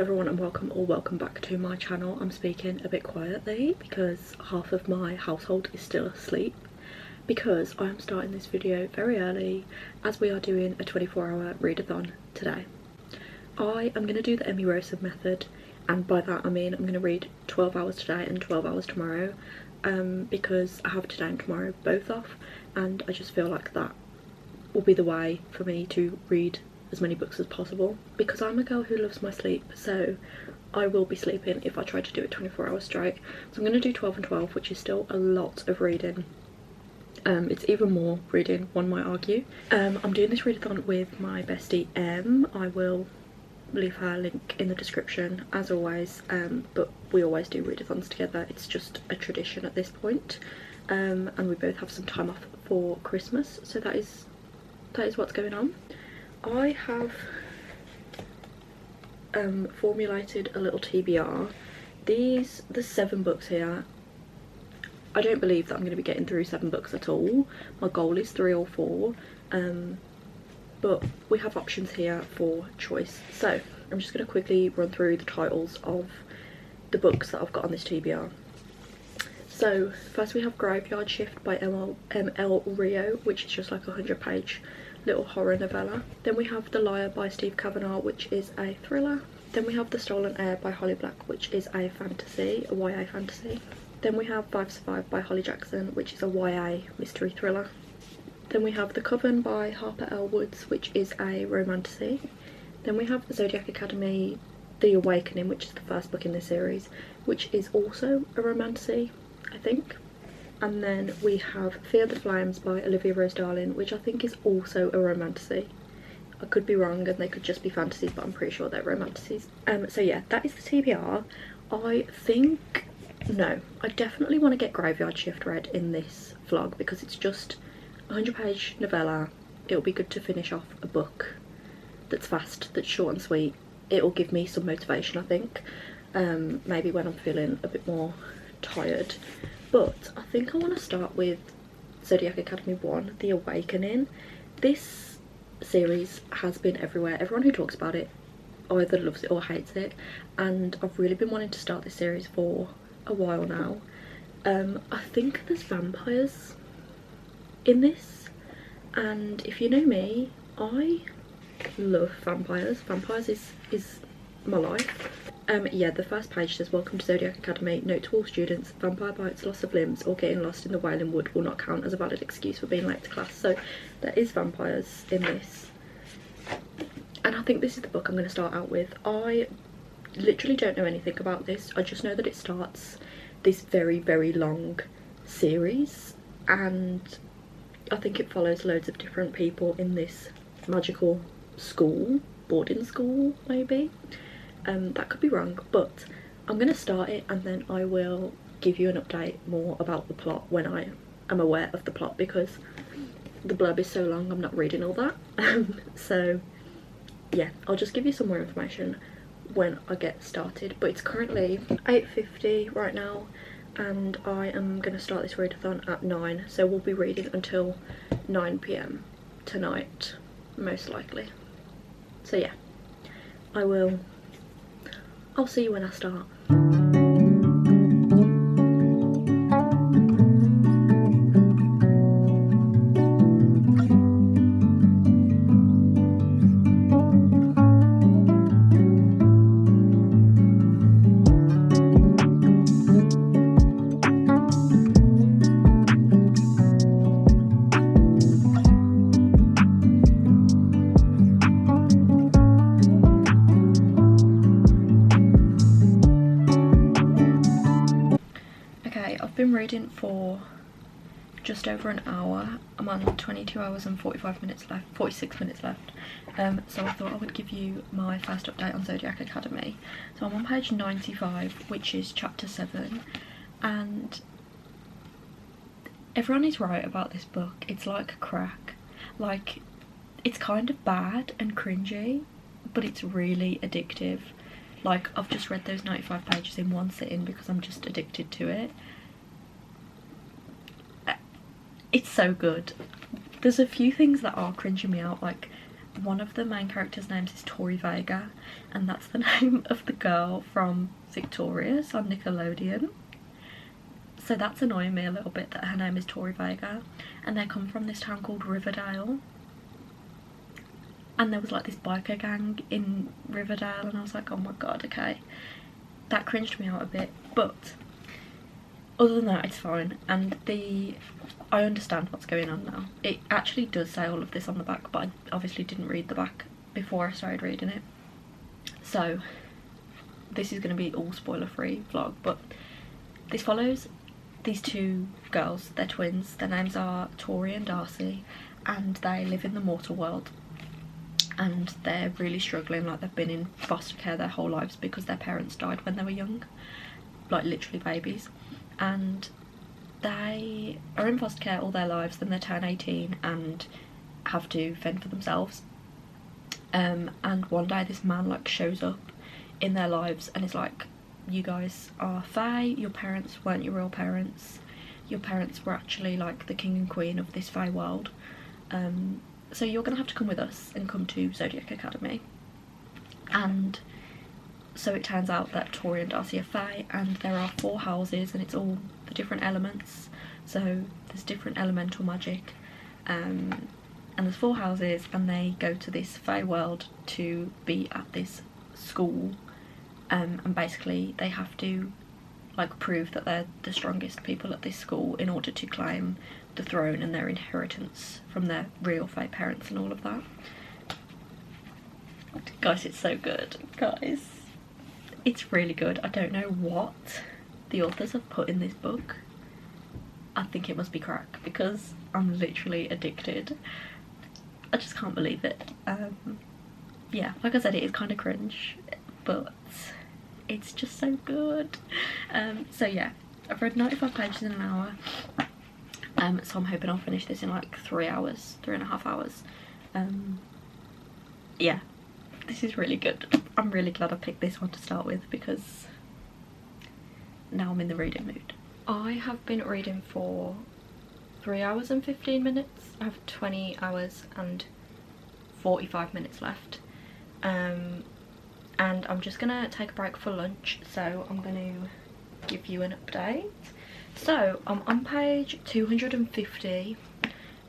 everyone and welcome back to my channel. I'm speaking a bit quietly because half of my household is still asleep because I am starting this video very early as we are doing a 24-hour readathon today. I am going to do the Emmy Rosa method, and by that I mean I'm going to read 12 hours today and 12 hours tomorrow because I have today and tomorrow both off, and I just feel like that will be the way for me to read as many books as possible because I'm a girl who loves my sleep, so I will be sleeping if I try to do it 24 hours straight. So I'm going to do 12 and 12, which is still a lot of reading. It's even more reading, one might argue. I'm doing this readathon with my bestie Em. I will leave her link in the description as always, but we always do readathons together. It's just a tradition at this point, and we both have some time off for Christmas, so that is what's going on. I have formulated a little TBR. There's 7 books here. I don't believe that I'm going to be getting through 7 books at all. My goal is 3 or 4, but we have options here for choice. So I'm just going to quickly run through the titles of the books that I've got on this TBR. So first we have Graveyard Shift by M.L. Rio, which is just like a 100-page little horror novella. Then we have The Liar by Steve Kavanagh, which is a thriller. Then we have The Stolen Heir by Holly Black, which is a fantasy, a YA fantasy. Then we have 5 Survive by Holly Jackson, which is a YA mystery thriller. Then we have The Coven by Harper L. Woods, which is a romantasy. Then we have Zodiac Academy, The Awakening, which is the first book in this series, which is also a romantasy, I think. And then we have Fear the Flames by Olivia Rose Darling, which I think is also a romantasy. I could be wrong and they could just be fantasies, but I'm pretty sure they're romantasies. So yeah, that is the TBR. I definitely want to get Graveyard Shift read in this vlog because it's just a 100-page novella. It'll be good to finish off a book that's fast, that's short and sweet. It will give me some motivation, I think, maybe when I'm feeling a bit more tired. But I think I want to start with Zodiac Academy 1, The Awakening. This series has been everywhere. Everyone who talks about it either loves it or hates it, and I've really been wanting to start this series for a while now. I think there's vampires in this, and if you know me, I love vampires. Vampires is my life. Yeah, the first page says, "Welcome to Zodiac Academy. Note to all students, vampire bites, loss of limbs, or getting lost in the Wailing Wood will not count as a valid excuse for being late to class." So there is vampires in this. And I think this is the book I'm going to start out with. I literally don't know anything about this. I just know that it starts this very, very long series. And I think it follows loads of different people in this magical school, boarding school maybe. That could be wrong, but I'm going to start it and then I will give you an update more about the plot when I am aware of the plot, because the blurb is so long I'm not reading all that. So yeah, I'll just give you some more information when I get started. But it's currently 8:50 right now and I am going to start this readathon at 9, so we'll be reading until 9 PM tonight most likely. So yeah, I'll see you when I start. Reading for just over an hour. I'm on 22 hours and 46 minutes left. So I thought I would give you my first update on Zodiac Academy. So I'm on page 95, which is chapter 7, and everyone is right about this book. It's like crack. Like, it's kind of bad and cringy, but it's really addictive. Like, I've just read those 95 pages in one sitting because I'm just addicted to it. It's so good. There's a few things that are cringing me out, like one of the main characters' names is Tori Vega, and that's the name of the girl from Victorious on Nickelodeon. So that's annoying me a little bit that her name is Tori Vega, and they come from this town called Riverdale. And there was like this biker gang in Riverdale, and I was like, oh my god, okay. That cringed me out a bit, but other than that, it's fine. And I understand what's going on now. It actually does say all of this on the back, but I obviously didn't read the back before I started reading it. So this is going to be all spoiler-free vlog, but this follows these two girls. They're twins. Their names are Tori and Darcy, and they live in the mortal world. And they're really struggling, like they've been in foster care their whole lives because their parents died when they were young, like literally babies. And they are in foster care all their lives, then they turn 18 and have to fend for themselves. And one day this man like shows up in their lives and is like, you guys are fae, your parents weren't your real parents, your parents were actually like the king and queen of this fae world, so you're gonna have to come with us and come to Zodiac Academy. And so it turns out that Tori and Darcy are fae, and there are 4 houses, and it's all the different elements. So there's different elemental magic, and there's 4 houses, and they go to this fae world to be at this school, and basically they have to like prove that they're the strongest people at this school in order to claim the throne and their inheritance from their real fae parents and all of that. Guys, it's so good, guys. It's really good. I don't know what the authors have put in this book. I think it must be crack, because I'm literally addicted. I just can't believe it. Yeah, like I said, it is kind of cringe, but it's just so good. So yeah, I've read 95 pages in an hour. So I'm hoping I'll finish this in like 3 hours, 3.5 hours. Yeah, this is really good. I'm really glad I picked this one to start with, because now I'm in the reading mood. I have been reading for 3 hours and 15 minutes. I have 20 hours and 45 minutes left. And I'm just gonna take a break for lunch, so I'm gonna give you an update. So I'm on page 250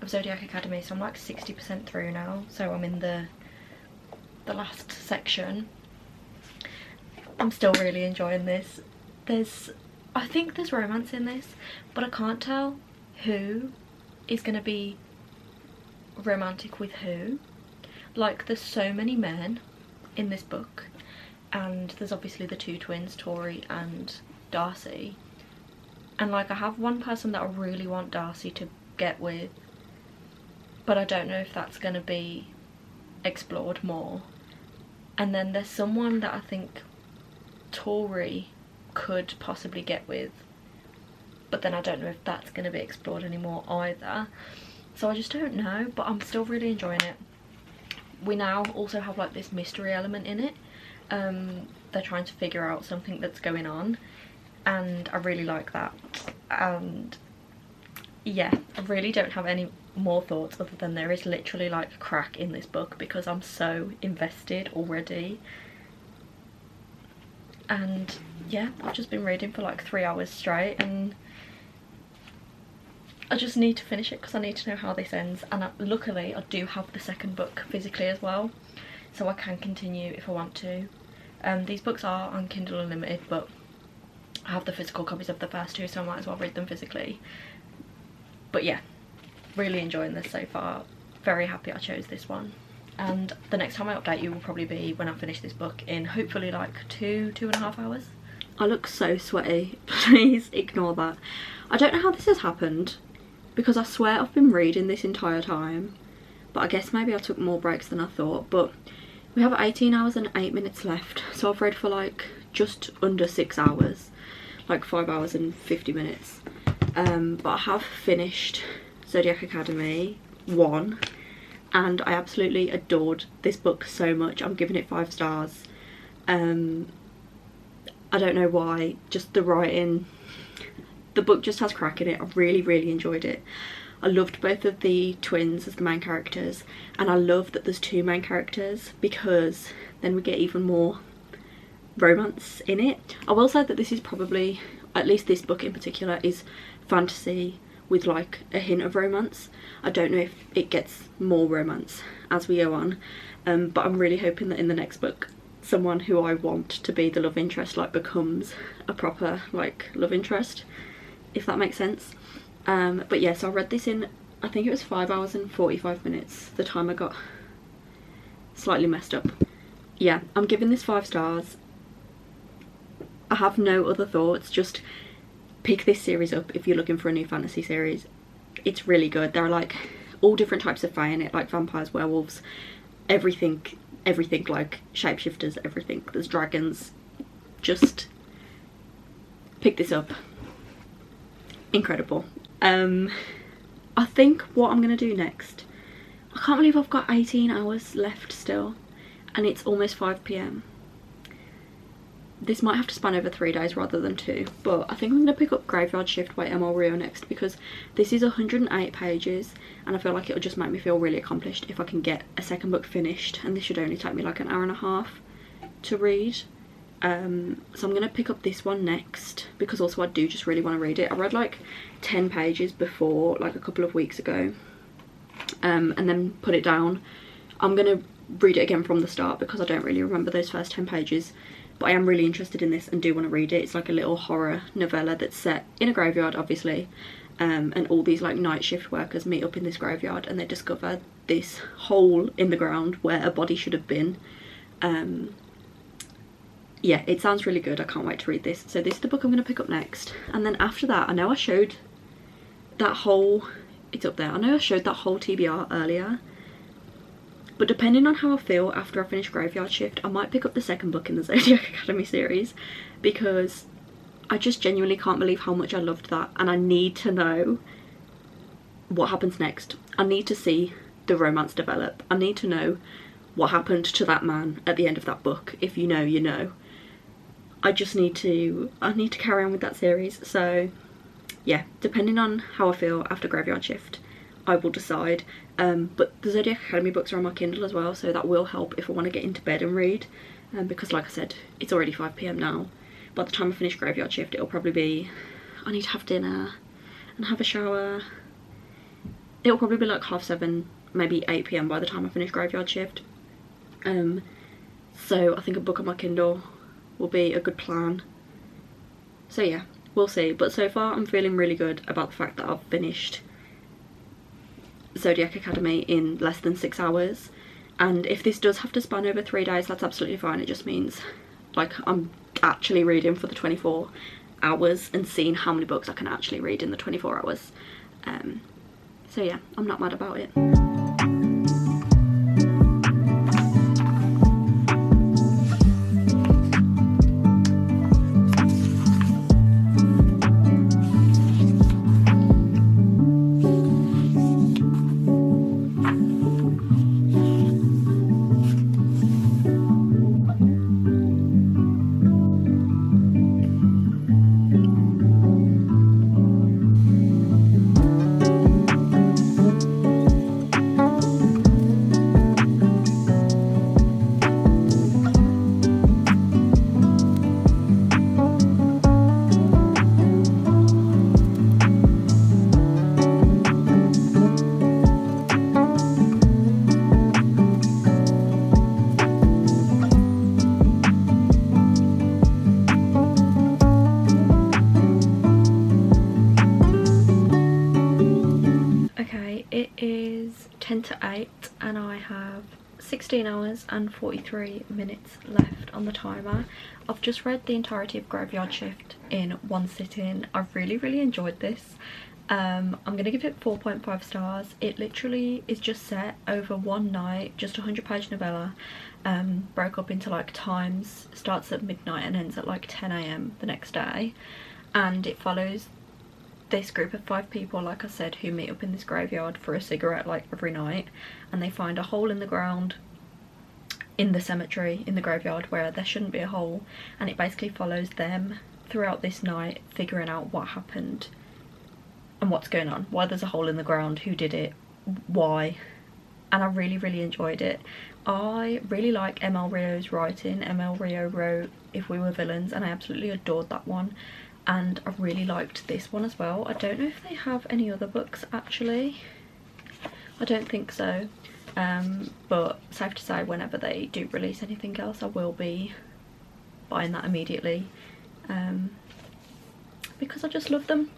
of Zodiac Academy, so I'm like 60% through now, so I'm in the last section. I'm still really enjoying this. I think there's romance in this, but I can't tell who is going to be romantic with who. Like, there's so many men in this book, and there's obviously the 2 twins, Tori and Darcy, and like I have one person that I really want Darcy to get with, but I don't know if that's going to be explored more. And then there's someone that I think Tori could possibly get with, but then I don't know if that's going to be explored anymore either. So I just don't know, but I'm still really enjoying it. We now also have like this mystery element in it. They're trying to figure out something that's going on, and I really like that. And yeah, I really don't have any more thoughts other than there is literally like crack in this book, because I'm so invested already. And yeah, I've just been reading for like 3 hours straight, and I just need to finish it because I need to know how this ends. And luckily I do have the second book physically as well, so I can continue if I want to. These books are on Kindle Unlimited, but I have the physical copies of the first 2, so I might as well read them physically. But yeah, really enjoying this so far. Very happy I chose this one. And the next time I update you will probably be when I finish this book in hopefully like 2.5 hours. I look so sweaty. Please ignore that. I don't know how this has happened, because I swear I've been reading this entire time, but I guess maybe I took more breaks than I thought. But we have 18 hours and 8 minutes left, so I've read for like just under 6 hours, like 5 hours and 50 minutes. But I have finished Zodiac Academy 1, and I absolutely adored this book so much. I'm giving it 5 stars. I don't know why, just the writing, the book just has crack in it. I really enjoyed it. I loved both of the twins as the main characters, and I love that there's two main characters because then we get even more romance in it. I will say that this is probably, at least this book in particular, is fantasy with like a hint of romance. I don't know if it gets more romance as we go on, but I'm really hoping that in the next book someone who I want to be the love interest like becomes a proper like love interest, if that makes sense. But yeah, so I read this in, I think it was 5 hours and 45 minutes. The timer got slightly messed up. Yeah, I'm giving this 5 stars. I have no other thoughts, just pick this series up if you're looking for a new fantasy series. It's really good. There are like all different types of fae in it, like vampires, werewolves, everything, like shapeshifters, everything. There's dragons. Just pick this up. Incredible. I think what I'm gonna do next, I can't believe I've got 18 hours left still and it's almost 5 p.m. This might have to span over 3 days rather than 2, but I think I'm going to pick up Graveyard Shift by M.L. Rio next because this is 108 pages and I feel like it'll just make me feel really accomplished if I can get a second book finished, and this should only take me like an hour and a half to read. So I'm going to pick up this one next because also I do just really want to read it. I read like 10 pages before, like a couple of weeks ago, and then put it down. I'm going to read it again from the start because I don't really remember those first 10 pages. But I am really interested in this and do want to read it. It's like a little horror novella that's set in a graveyard, obviously, and all these like night shift workers meet up in this graveyard and they discover this hole in the ground where a body should have been. Yeah, it sounds really good. I can't wait to read this. So this is the book I'm going to pick up next, and then after that, I know I showed that whole, it's up there, I know I showed that whole TBR earlier, but depending on how I feel after I finish Graveyard Shift, I might pick up the second book in the Zodiac Academy series because I just genuinely can't believe how much I loved that, and I need to know what happens next. I need to see the romance develop. I need to know what happened to that man at the end of that book. If you know, you know. I need to carry on with that series. So yeah, depending on how I feel after Graveyard Shift, I will decide. But the Zodiac Academy books are on my Kindle as well, so that will help if I want to get into bed and read, because like I said, it's already 5 p.m. now. By the time I finish Graveyard Shift, it'll probably be, I need to have dinner and have a shower. It'll probably be like 7:30, maybe 8 p.m. by the time I finish Graveyard Shift. So I think a book on my Kindle will be a good plan. So yeah, we'll see. But so far I'm feeling really good about the fact that I've finished Zodiac Academy in less than 6 hours, and if this does have to span over 3 days, that's absolutely fine. It just means like I'm actually reading for the 24 hours and seeing how many books I can actually read in the 24 hours. So yeah, I'm not mad about it. It is 10 to 8 and I have 16 hours and 43 minutes left on the timer. I've just read the entirety of Graveyard Shift in one sitting. I've really enjoyed this. I'm gonna give it 4.5 stars. It literally is just set over one night, just a 100-page novella, broke up into like times, starts at midnight and ends at like 10 AM the next day, and it follows this group of 5 people, like I said, who meet up in this graveyard for a cigarette like every night, and they find a hole in the ground in the cemetery in the graveyard where there shouldn't be a hole, and it basically follows them throughout this night figuring out what happened and what's going on, why there's a hole in the ground, who did it, why. And I really enjoyed it. I really like ML Rio's writing. ML Rio wrote If We Were Villains and I absolutely adored that one, and I really liked this one as well. I don't know if they have any other books actually. I don't think so, but safe to say whenever they do release anything else I will be buying that immediately, because I just love them.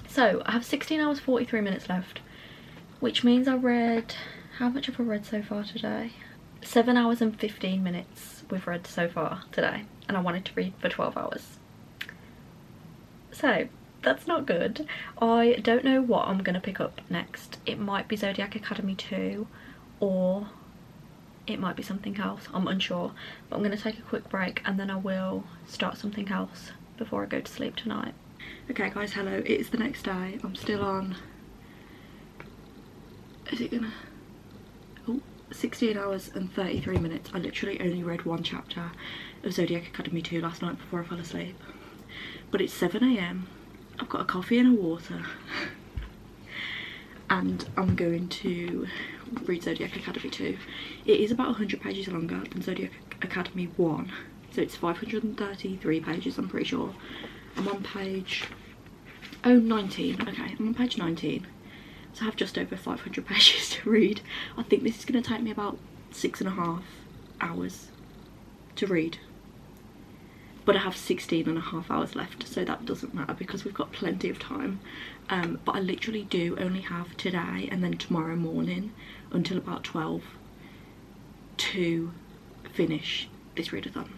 So I have 16 hours 43 minutes left, which means I read, how much have I read so far today? 7 hours and 15 minutes we've read so far today, and I wanted to read for 12 hours. So that's not good. I don't know what I'm gonna pick up next. It might be Zodiac Academy 2 or it might be something else, I'm unsure, but I'm gonna take a quick break and then I will start something else before I go to sleep tonight. Okay guys, hello, it is the next day. I'm still on, is it gonna, oh, 16 hours and 33 minutes. I literally only read one chapter of Zodiac Academy 2 last night before I fell asleep, but it's 7 AM. I've got a coffee and a water and I'm going to read Zodiac Academy 2. It is about 100 pages longer than Zodiac Academy 1, so it's 533 pages, I'm pretty sure. I'm on page, oh, 19, okay, I'm on page 19, so I have just over 500 pages to read. I think this is going to take me about 6.5 hours to read, but I have 16.5 hours left, so that doesn't matter because we've got plenty of time. But I literally do only have today and then tomorrow morning until about 12 to finish this readathon,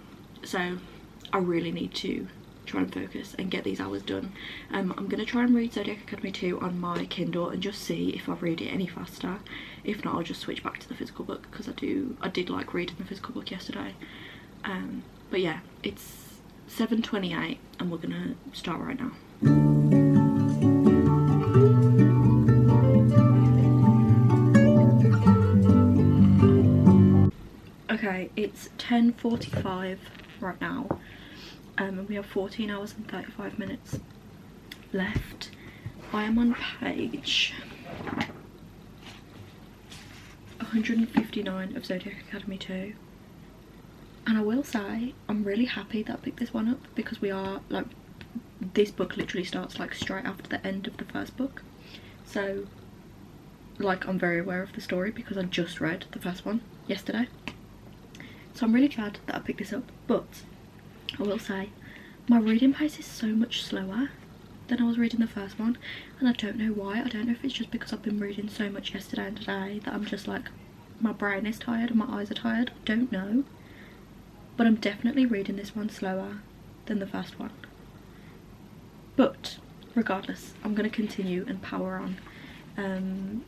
so I really need to try and focus and get these hours done. I'm going to try and read Zodiac Academy 2 on my Kindle and just see if I read it any faster. If not, I'll just switch back to the physical book because I did like reading the physical book yesterday. But yeah, it's 7:28 and we're gonna start right now. Okay, it's 10:45 right now, and we have 14 hours and 35 minutes left. I am on page 159 of Zodiac Academy 2. And I will say, I'm really happy that I picked this one up because we are, like, this book literally starts like straight after the end of the first book. So, like, I'm very aware of the story because I just read the first one yesterday. So I'm really glad that I picked this up. But I will say, my reading pace is so much slower than I was reading the first one. And I don't know why. I don't know if it's just because I've been reading so much yesterday and today that I'm just like, my brain is tired and my eyes are tired. I don't know. But I'm definitely reading this one slower than the first one. But regardless, I'm going to continue and power on.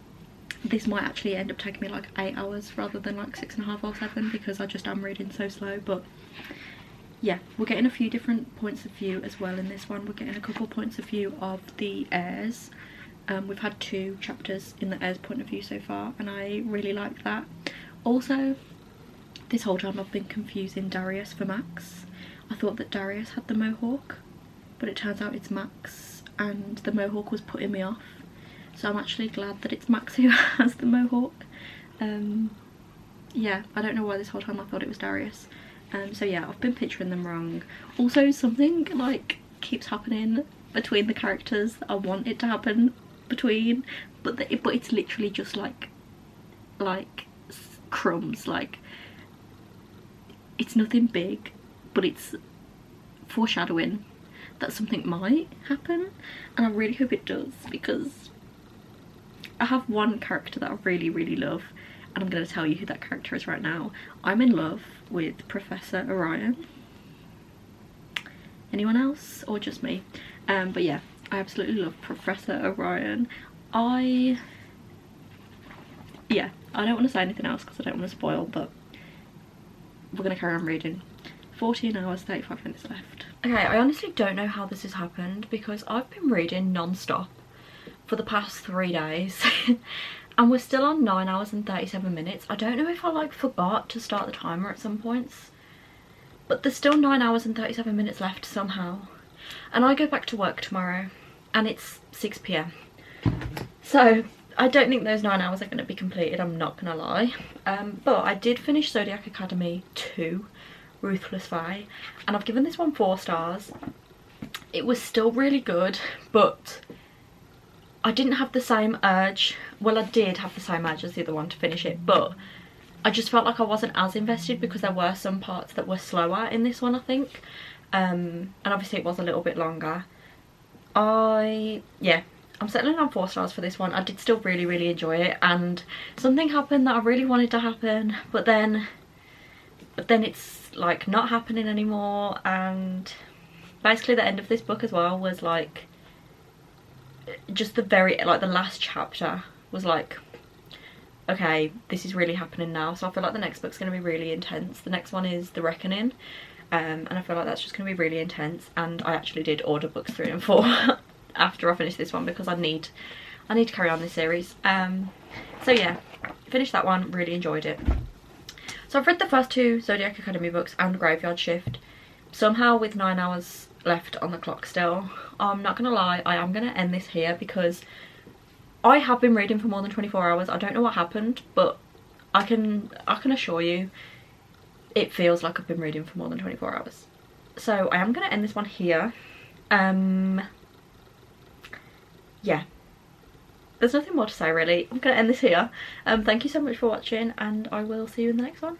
This might actually end up taking me like 8 hours rather than like 6.5 or 7 because I just am reading so slow. But yeah, we're getting a few different points of view as well in this one. We're getting a couple points of view of the heirs. We've had 2 chapters in the heirs' point of view so far and I really like that. Also, this whole time I've been confusing Darius for Max. I thought that Darius had the mohawk, but it turns out it's Max, and the mohawk was putting me off. So I'm actually glad that it's Max who has the mohawk. Yeah, I don't know why this whole time I thought it was Darius. So yeah, I've been picturing them wrong. Also, something like keeps happening between the characters that I want it to happen between, but it's literally just like crumbs. Like, it's nothing big, but it's foreshadowing that something might happen, and I really hope it does because I have one character that I really love, and I'm going to tell you who that character is right now. I'm in love with Professor Orion. Anyone else or just me? But yeah, I absolutely love Professor Orion. I don't want to say anything else because I don't want to spoil, but we're going to carry on reading. 14 hours 35 minutes left. Okay, I honestly don't know how this has happened because I've been reading non-stop for the past 3 days and we're still on 9 hours and 37 minutes. I don't know if I like forgot to start the timer at some points, but there's still 9 hours and 37 minutes left somehow. And I go back to work tomorrow and it's 6 PM. So I don't think those 9 hours are going to be completed, I'm not going to lie. But I did finish Zodiac Academy 2, Ruthless Way, and I've given this one 4 stars. It was still really good, but I didn't have the same urge. Well, I did have the same urge as the other one to finish it, but I just felt like I wasn't as invested because there were some parts that were slower in this one, I think. And obviously it was a little bit longer. Yeah, I'm settling on 4 stars for this one. I did still really enjoy it, and something happened that I really wanted to happen, but then it's like not happening anymore. And basically the end of this book as well was like just the last chapter was like, okay, this is really happening now. So I feel like the next book's going to be really intense. The next one is The Reckoning, and I feel like that's just going to be really intense. And I actually did order books 3 and 4 after I finished this one because I need to carry on this series. So yeah, finished that one, really enjoyed it. So I've read the first 2 Zodiac Academy books and Graveyard Shift, somehow with 9 hours left on the clock still. I'm not gonna lie, I am gonna end this here because I have been reading for more than 24 hours. I don't know what happened, but I can assure you it feels like I've been reading for more than 24 hours. So I am gonna end this one here. Yeah, there's nothing more to say really. I'm gonna end this here. Thank you so much for watching, and I will see you in the next one.